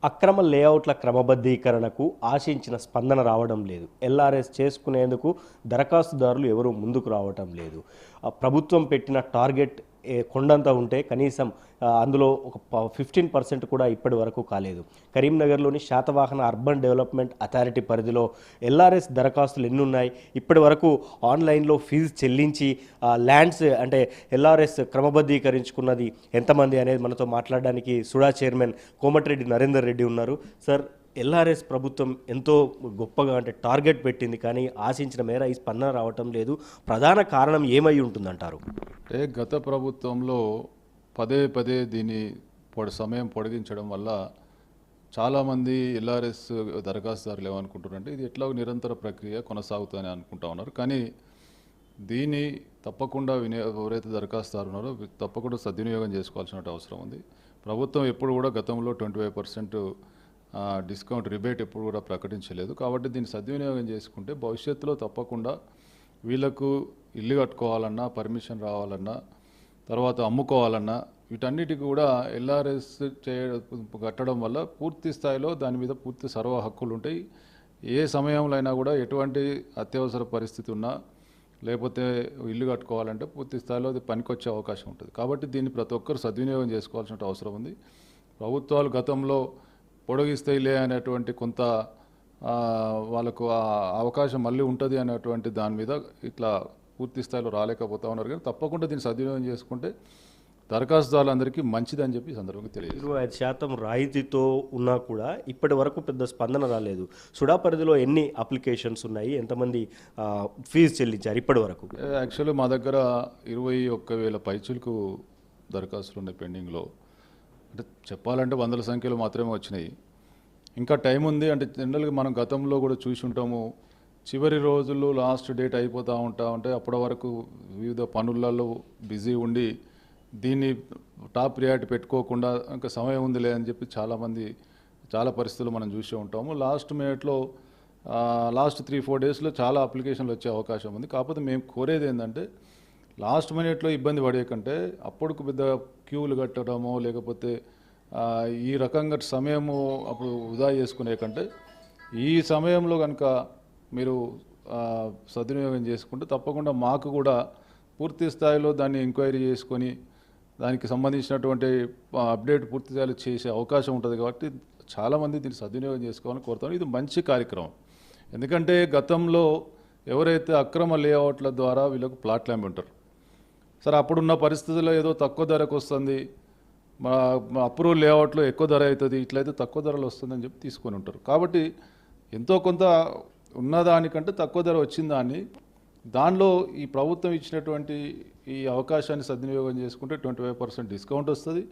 అక్రమ లేఅవుట్ల క్రమబద్ధీకరణకు ఆశించిన స్పందన రావడం లేదు. ఎల్ఆర్ఎస్ చేసుకునేందుకు దరఖాస్తుదారులు ఎవరూ ముందుకు రావటం లేదు. ప్రభుత్వం పెట్టిన టార్గెట్ కొండంత ఉంటే కనీసం అందులో ఒక 15% కూడా ఇప్పటి వరకు కాలేదు. కరీంనగర్లోని శాతవాహన అర్బన్ డెవలప్మెంట్ అథారిటీ పరిధిలో ఎల్ఆర్ఎస్ దరఖాస్తులు ఎన్ని ఉన్నాయి, ఇప్పటి వరకు ఆన్లైన్లో ఫీజు చెల్లించి ల్యాండ్స్ అంటే ఎల్ఆర్ఎస్ క్రమబద్ధీకరించుకున్నది ఎంతమంది అనేది మనతో మాట్లాడడానికి సుడా చైర్మన్ కోమటిరెడ్డి నరేందర్ రెడ్డి ఉన్నారు. సార్, ఎల్ఆర్ఎస్ ప్రభుత్వం ఎంతో గొప్పగా అంటే టార్గెట్ పెట్టింది, కానీ ఆశించిన మేర ఈ స్పందన రావటం లేదు. ప్రధాన కారణం ఏమై ఉంటుందంటారు? గత ప్రభుత్వంలో పదే పదే దీని సమయం పొడిగించడం వల్ల చాలామంది ఎల్ఆర్ఎస్ దరఖాస్తుదారులు ఏమనుకుంటున్నారంటే ఇది ఎట్లా నిరంతర ప్రక్రియ కొనసాగుతుందని అనుకుంటా ఉన్నారు. కానీ దీన్ని తప్పకుండా ఎవరైతే దరఖాస్తుదారు ఉన్నారో తప్పకుండా సద్వినియోగం చేసుకోవాల్సిన అవసరం ఉంది. ప్రభుత్వం ఎప్పుడు కూడా గతంలో 25% డిస్కౌంట్ రిబేట్ ఎప్పుడు కూడా ప్రకటించలేదు. కాబట్టి దీన్ని సద్వినియోగం చేసుకుంటే భవిష్యత్తులో తప్పకుండా వీళ్ళకు ఇల్లు కట్టుకోవాలన్నా, పర్మిషన్ రావాలన్నా, తర్వాత అమ్ముకోవాలన్నా వీటన్నిటికి కూడా ఎల్ఆర్ఎస్ కట్టడం వల్ల పూర్తి స్థాయిలో దాని మీద పూర్తి సర్వ హక్కులు ఉంటాయి. ఏ సమయంలో అయినా కూడా ఎటువంటి అత్యవసర పరిస్థితి ఉన్నా లేకపోతే ఇల్లు కట్టుకోవాలంటే పూర్తి స్థాయిలో అది పనికొచ్చే అవకాశం ఉంటుంది. కాబట్టి దీన్ని ప్రతి ఒక్కరు సద్వినియోగం చేసుకోవాల్సిన అవసరం ఉంది. ప్రభుత్వాలు గతంలో పొడిగిస్తాయిలే అనేటువంటి కొంత వాళ్ళకు అవకాశం మళ్ళీ ఉంటుంది అనేటువంటి దాని మీద ఇట్లా పూర్తి స్థాయిలో రాలేకపోతా ఉన్నారు. కానీ తప్పకుండా దీన్ని సద్వినియోగం చేసుకుంటే దరఖాస్తుదారులందరికీ మంచిదని చెప్పి సందర్భంగా తెలియదు. 25% రాయితీతో ఉన్నా కూడా ఇప్పటి వరకు పెద్ద స్పందన రాలేదు. సుడా పరిధిలో ఎన్ని అప్లికేషన్స్ ఉన్నాయి, ఎంతమంది ఫీజు చెల్లించారు ఇప్పటి వరకు? యాక్చువల్లీ మా దగ్గర 21,000 పైచులకు దరఖాస్తులు ఉన్నాయి పెండింగ్లో. అంటే చెప్పాలంటే వందల సంఖ్యలో మాత్రమే వచ్చినాయి. ఇంకా టైం ఉంది. అంటే జనరల్గా మనం గతంలో కూడా చూసి ఉంటాము, చివరి రోజుల్లో లాస్ట్ డేట్ అయిపోతూ ఉంటే అప్పటి వరకు వివిధ పనులలో బిజీ ఉండి దీన్ని టాప్ ప్రియారిటీ పెట్టుకోకుండా ఇంకా సమయం ఉందిలే అని చెప్పి చాలా పరిస్థితులు మనం చూసే ఉంటాము. లాస్ట్ మినిట్లో లాస్ట్ 3-4 డేస్లో చాలా అప్లికేషన్లు వచ్చే అవకాశం ఉంది. కాకపోతే మేము కోరేది ఏంటంటే లాస్ట్ మినిట్లో ఇబ్బంది పడేయకంటే అప్పటికి పెద్ద క్యూలు కట్టడమో లేకపోతే ఈ రకంగా సమయము అప్పుడు వృధా చేసుకునే కంటే ఈ సమయంలో కనుక మీరు సద్వినియోగం చేసుకుంటే తప్పకుండా మాకు కూడా పూర్తి స్థాయిలో దాన్ని ఎంక్వైరీ చేసుకొని దానికి సంబంధించినటువంటి అప్డేట్ పూర్తి స్థాయిలో చేసే అవకాశం ఉంటుంది. కాబట్టి చాలామంది దీన్ని సద్వినియోగం చేసుకోవాలని కోరుతాను. ఇది మంచి కార్యక్రమం. ఎందుకంటే గతంలో ఎవరైతే అక్రమ లేఅవుట్ల ద్వారా వీళ్ళకు ప్లాట్లు అమ్మి ఉంటారు, సరే అప్పుడున్న పరిస్థితుల్లో ఏదో తక్కువ ధరకు వస్తుంది, మా అప్రూవల్ లేఅవుట్లో ఎక్కువ ధర అవుతుంది, ఇట్లయితే తక్కువ ధరలు వస్తుందని చెప్పి తీసుకొని ఉంటారు. కాబట్టి ఎంతో కొంత ఉన్నదానికంటే తక్కువ ధర వచ్చిందాన్ని దానిలో ఈ ప్రభుత్వం ఇచ్చినటువంటి ఈ అవకాశాన్ని సద్వినియోగం చేసుకుంటే 25% డిస్కౌంట్ వస్తుంది.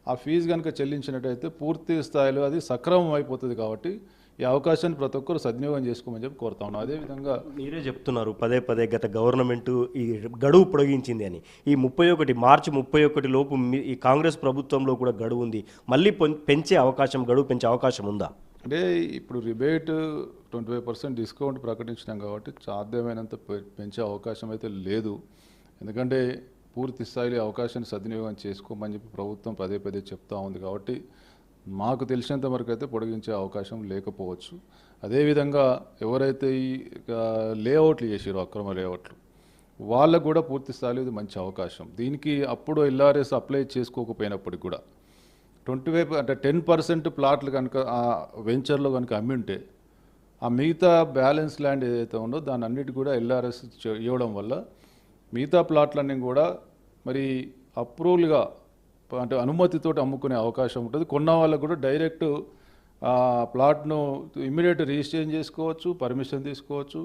ఆ ఫీజు కనుక చెల్లించినట్టయితే పూర్తి స్థాయిలో అది సక్రమం అయిపోతుంది. కాబట్టి ఈ అవకాశాన్ని ప్రతి ఒక్కరు సద్వినియోగం చేసుకోమని చెప్పి కోరుతా ఉన్నాం. అదేవిధంగా మీరే చెప్తున్నారు పదే గత గవర్నమెంట్ ఈ గడువు పొడిగించింది అని. ఈ మార్చి 31 లోపు ఈ కాంగ్రెస్ ప్రభుత్వంలో కూడా గడువు ఉంది. మళ్ళీ గడువు పెంచే అవకాశం ఉందా? అంటే ఇప్పుడు రిబేట్ 25% డిస్కౌంట్ ప్రకటించినాం కాబట్టి సాధ్యమైనంత పెంచే అవకాశం అయితే లేదు. ఎందుకంటే పూర్తి స్థాయిలో అవకాశాన్ని సద్వినియోగం చేసుకోమని చెప్పి ప్రభుత్వం పదే చెప్తా ఉంది. కాబట్టి మాకు తెలిసినంత వరకు అయితే పొడిగించే అవకాశం లేకపోవచ్చు. అదేవిధంగా ఎవరైతే ఈ లేఅవుట్లు చేసారో అక్రమ లేఅవుట్లు వాళ్ళకు కూడా పూర్తి స్థాయిలో ఇది మంచి అవకాశం. దీనికి అప్పుడు ఎల్ఆర్ఎస్ అప్లై చేసుకోకపోయినప్పటికి కూడా 10% ప్లాట్లు కనుక ఆ వెంచర్లో కనుక అమ్మి ఉంటే ఆ మిగతా బ్యాలెన్స్ ల్యాండ్ ఏదైతే ఉందో దాన్ని అన్నిటి కూడా ఎల్ఆర్ఎస్ ఇవ్వడం వల్ల మిగతా ప్లాట్లన్నీ కూడా మరి అప్రూవల్గా అంటే అనుమతితో అమ్ముకునే అవకాశం ఉంటుంది. కొన్న వాళ్ళకు కూడా డైరెక్ట్ ప్లాట్ను ఇమ్మీడియట్ రిజిస్ట్రేషన్ చేసుకోవచ్చు, పర్మిషన్ తీసుకోవచ్చు,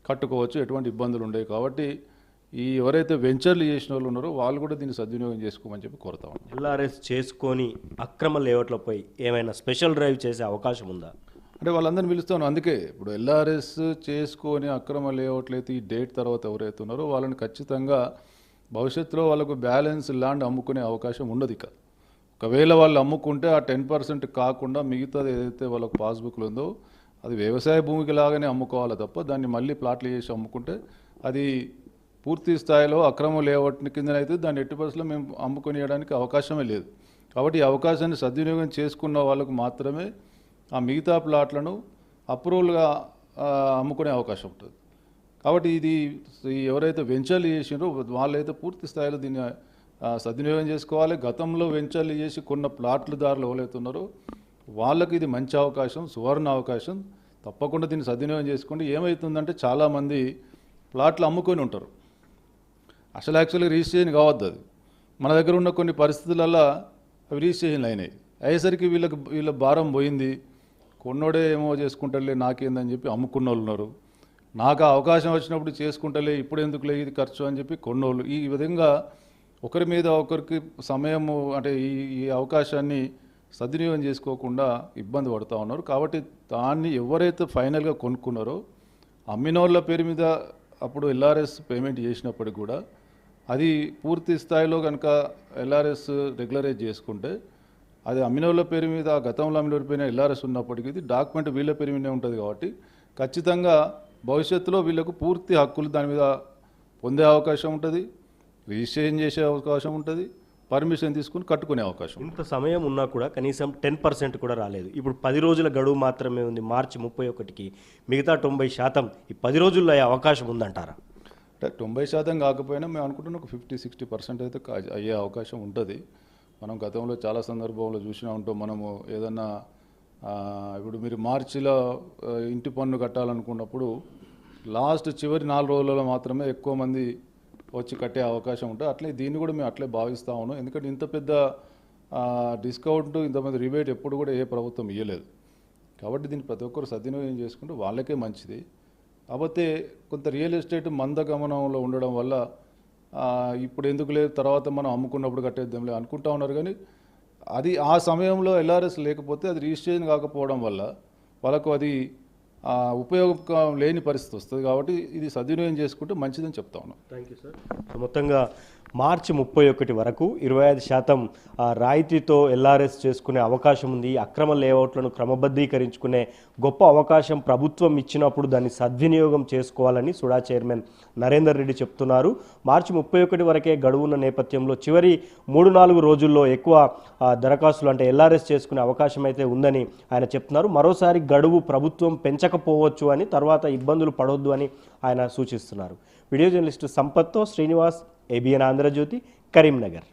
కట్టుకోవచ్చు, ఎటువంటి ఇబ్బందులు ఉండవు. కాబట్టి ఈ ఎవరైతే వెంచర్లు చేసిన వాళ్ళు ఉన్నారో వాళ్ళు కూడా దీన్ని సద్వినియోగం చేసుకోమని చెప్పి కోరుతా ఉన్నాం. ఎల్ఆర్ఎస్ చేసుకొని అక్రమ లేఅవుట్లపై ఏమైనా స్పెషల్ డ్రైవ్ చేసే అవకాశం ఉందా? అంటే వాళ్ళందరినీ పిలుస్తాను. అందుకే ఇప్పుడు ఎల్ఆర్ఎస్ చేసుకొని అక్రమ లేఅవుట్లు అయితే ఈ డేట్ తర్వాత ఎవరైతే ఉన్నారో వాళ్ళని ఖచ్చితంగా భవిష్యత్తులో వాళ్ళకు బ్యాలెన్స్ ల్యాండ్ అమ్ముకునే అవకాశం ఉండదు. ఇక ఒకవేళ వాళ్ళు అమ్ముకుంటే ఆ 10% కాకుండా మిగతాది ఏదైతే వాళ్ళకు పాస్బుక్లు ఉందో అది వ్యవసాయ భూమికి లాగానే అమ్ముకోవాలి తప్ప దాన్ని మళ్ళీ ప్లాట్లు చేసి అమ్ముకుంటే అది పూర్తి స్థాయిలో అక్రమ లేఅవుట్ కిందనైతే దాన్ని 80% మేము అమ్ముకొనియడానికి అవకాశమే లేదు. కాబట్టి ఈ అవకాశాన్ని సద్వినియోగం చేసుకున్న వాళ్ళకు మాత్రమే ఆ మిగతా ప్లాట్లను అప్రూవల్గా అమ్ముకునే అవకాశం ఉంటుంది. కాబట్టి ఇది ఎవరైతే వెంచర్లు చేసినారో వాళ్ళైతే పూర్తి స్థాయిలో దీన్ని సద్వినియోగం చేసుకోవాలి. గతంలో వెంచర్లు చేసి కొన్న ప్లాట్లదారులు ఎవరైతే ఉన్నారో వాళ్ళకి ఇది మంచి అవకాశం, సువర్ణ అవకాశం. తప్పకుండా దీన్ని సద్వినియోగం చేసుకోండి. ఏమవుతుందంటే చాలామంది ప్లాట్లు అమ్ముకొని ఉంటారు, అసలు యాక్చువల్గా రిజిస్ట్రేషన్ కావద్దు. అది మన దగ్గర ఉన్న కొన్ని పరిస్థితులలో అవి రిజిస్ట్రేషన్లు అయినాయి. అయ్యేసరికి వీళ్ళ భారం పోయింది. కొన్నోడే ఏమో చేసుకుంటారులే నాకేందని చెప్పి అమ్ముకున్న వాళ్ళు ఉన్నారు. నాకు ఆ అవకాశం వచ్చినప్పుడు చేసుకుంటలే ఇప్పుడు ఎందుకులే ఇది ఖర్చు అని చెప్పి కొన్నోళ్ళు. ఈ విధంగా ఒకరి మీద ఒకరికి సమయము అంటే ఈ అవకాశాన్ని సద్వినియోగం చేసుకోకుండా ఇబ్బంది పడుతూ ఉన్నారు. కాబట్టి దాన్ని ఎవరైతే ఫైనల్గా కొనుక్కున్నారో అమ్మిన వాళ్ళ పేరు మీద అప్పుడు ఎల్ఆర్ఎస్ పేమెంట్ చేసినప్పటికి కూడా అది పూర్తి స్థాయిలో కనుక ఎల్ఆర్ఎస్ రెగ్యులరైజ్ చేసుకుంటే అది అమ్మిన వాళ్ళ పేరు మీద గతంలో అమ్మిన వాళ్ళ పేరు ఎల్ఆర్ఎస్ ఉన్నప్పటికీ ఇది డాక్యుమెంట్ వీళ్ళ పేరు మీదే ఉంటుంది. కాబట్టి ఖచ్చితంగా భవిష్యత్తులో వీళ్ళకు పూర్తి హక్కులు దాని మీద పొందే అవకాశం ఉంటుంది, రిజిస్ట్రేషన్ చేసే అవకాశం ఉంటుంది, పర్మిషన్ తీసుకుని కట్టుకునే అవకాశం. ఇంత సమయం ఉన్నా కూడా కనీసం 10% కూడా రాలేదు. ఇప్పుడు 10 రోజుల గడువు మాత్రమే ఉంది మార్చి 31కి. మిగతా 90% ఈ 10 రోజుల్లో అయ్యే అవకాశం ఉందంటారా? అంటే 90% కాకపోయినా మేము అనుకుంటున్నాం ఒక 50-60% అయితే అయ్యే అవకాశం ఉంటుంది. మనం గతంలో చాలా సందర్భంలో చూసినా ఉంటాం. మనము ఏదన్నా ఇప్పుడు మీరు మార్చిలో ఇంటి పన్ను కట్టాలనుకున్నప్పుడు లాస్ట్ చివరి 4 రోజులలో మాత్రమే ఎక్కువ మంది వచ్చి కట్టే అవకాశం ఉంటుంది. అట్లే దీన్ని కూడా మేము అట్లే భావిస్తూ ఉన్నాం. ఎందుకంటే ఇంత పెద్ద డిస్కౌంట్ ఇంతమంది రిబేట్ ఎప్పుడు కూడా ఏ ప్రభుత్వం ఇవ్వలేదు. కాబట్టి దీన్ని ప్రతి ఒక్కరు సద్వినియోగం చేసుకుంటే వాళ్ళకే మంచిది. కాకపోతే కొంత రియల్ ఎస్టేట్ మందగమనంలో ఉండడం వల్ల ఇప్పుడు ఎందుకు లేదు తర్వాత మనం అమ్ముకున్నప్పుడు కట్టేద్దాంలే అనుకుంటా ఉన్నారు. కానీ అది ఆ సమయంలో ఎల్ఆర్ఎస్ లేకపోతే అది రిజిస్ట్రేషన్ కాకపోవడం వల్ల వాళ్ళకు అది ఉపయోగం లేని పరిస్థితి వస్తుంది. కాబట్టి ఇది సద్వినియోగం చేసుకుంటే మంచిదని చెప్తా ఉన్నాం. Thank you sir. మొత్తంగా మార్చి 31 వరకు 25% రాయితీతో ఎల్ఆర్ఎస్ చేసుకునే అవకాశం ఉంది. అక్రమ లేఅవుట్లను క్రమబద్ధీకరించుకునే గొప్ప అవకాశం ప్రభుత్వం ఇచ్చినప్పుడు దాన్ని సద్వినియోగం చేసుకోవాలని సుడా చైర్మన్ నరేందర్ రెడ్డి చెప్తున్నారు. మార్చి 31 వరకే గడువున్న నేపథ్యంలో చివరి 3-4 రోజుల్లో ఎక్కువ దరఖాస్తులు అంటే ఎల్ఆర్ఎస్ చేసుకునే అవకాశం అయితే ఉందని ఆయన చెప్తున్నారు. మరోసారి గడువు ప్రభుత్వం పెంచకపోవచ్చు అని, తర్వాత ఇబ్బందులు పడొద్దు అని ఆయన సూచిస్తున్నారు. వీడియో జర్నలిస్టు సంపత్తో శ్రీనివాస్, ABN ఆంధ్రజ్యోతి, కరీంనగర్.